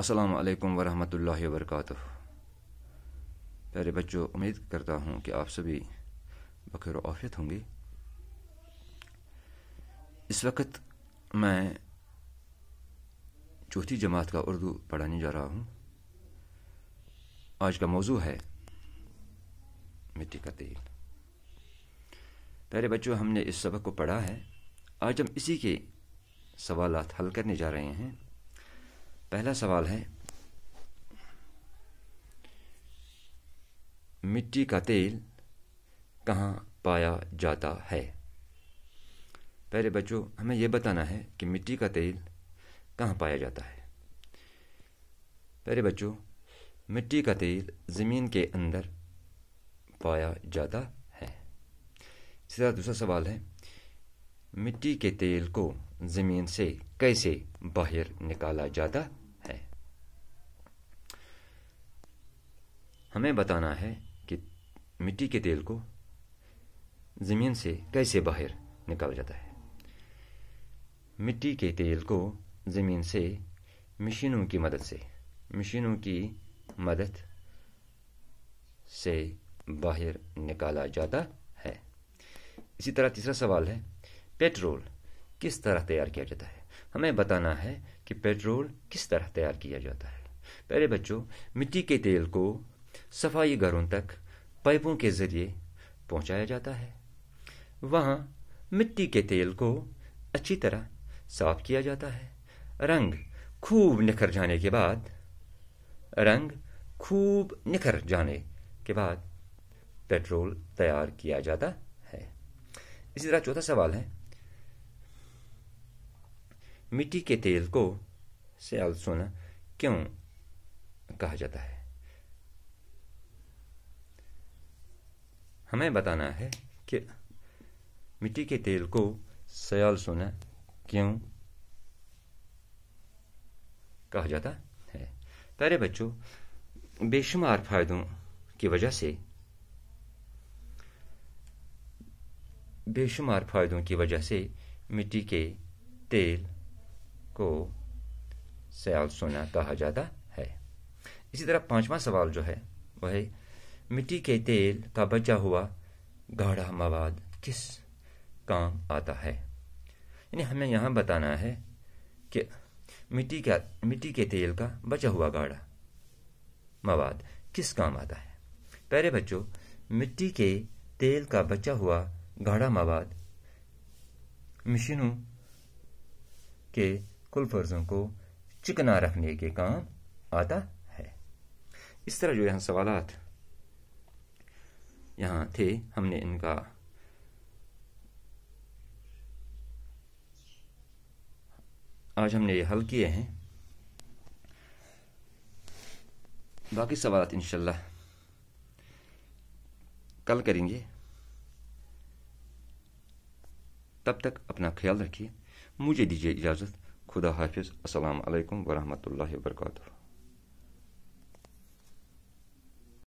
السلام علیکم ورحمۃ اللہ وبرکاتہ۔ پیارے بچوں، امید کرتا ہوں کہ آپ سبھی بخیر و عافیت ہوں گے۔ اس وقت میں چوتھی جماعت کا اردو پڑھانے جا رہا ہوں۔ آج کا موضوع ہے مٹی کا تیل۔ پیارے بچوں، ہم نے اس سبق کو پڑھا ہے، آج ہم اسی کے سوالات حل کرنے جا رہے ہیں۔ پہلا سوال ہے، مٹی کا تیل کہاں پایا جاتا ہے؟ پیارے بچوں، ہمیں یہ بتانا ہے کہ مٹی کا تیل کہاں پایا جاتا ہے۔ پیارے بچوں، مٹی کا تیل زمین کے اندر پایا جاتا ہے۔ اسی طرح دوسرا سوال ہے، مٹی کے تیل کو زمین سے کیسے باہر نکالا جاتا ہے؟ ہمیں بتانا ہے کہ مٹی کے تیل کو زمین سے کیسے باہر نکالا جاتا ہے۔ مٹی کے تیل کو زمین سے مشینوں کی مدد سے باہر نکالا جاتا ہے۔ اسی طرح تیسرا سوال ہے، پیٹرول کس طرح تیار کیا جاتا ہے؟ ہمیں بتانا ہے کہ پیٹرول کس طرح تیار کیا جاتا ہے۔ پہلے بچوں، مٹی کے تیل کو صفائی گھروں تک پائپوں کے ذریعے پہنچایا جاتا ہے۔ وہاں مٹی کے تیل کو اچھی طرح صاف کیا جاتا ہے۔ رنگ خوب نکھر جانے کے بعد پیٹرول تیار کیا جاتا ہے۔ اسی طرح چوتھا سوال ہے، مٹی کے تیل کو سیال سونا کیوں کہا جاتا ہے؟ ہمیں بتانا ہے کہ مٹی کے تیل کو سیال سونا کیوں کہا جاتا ہے۔ پیارے بچوں، بے شمار فائدوں کی وجہ سے مٹی کے تیل کو سیال سونا کہا جاتا ہے۔ اسی طرح پانچواں سوال جو ہے وہ ہے، مٹی کے تیل کا بچا ہوا گاڑھا مواد کس کام آتا ہے؟ یعنی ہمیں یہاں بتانا ہے کہ مٹی کے تیل کا بچا ہوا گاڑھا مواد کس کام آتا ہے۔ پیارے بچوں، مٹی کے تیل کا بچا ہوا گاڑھا مواد مشینوں کے کل فرضوں کو چکنا رکھنے کے کام آتا ہے۔ اس طرح جو یہاں سوالات یہاں تھے، ہم نے ان کا آج ہم نے یہ حل کیے ہیں۔ باقی سوالات انشاءاللہ کل کریں گے۔ تب تک اپنا خیال رکھیے، مجھے دیجیے اجازت۔ خدا حافظ۔ السلام علیکم ورحمۃ اللہ وبرکاتہ۔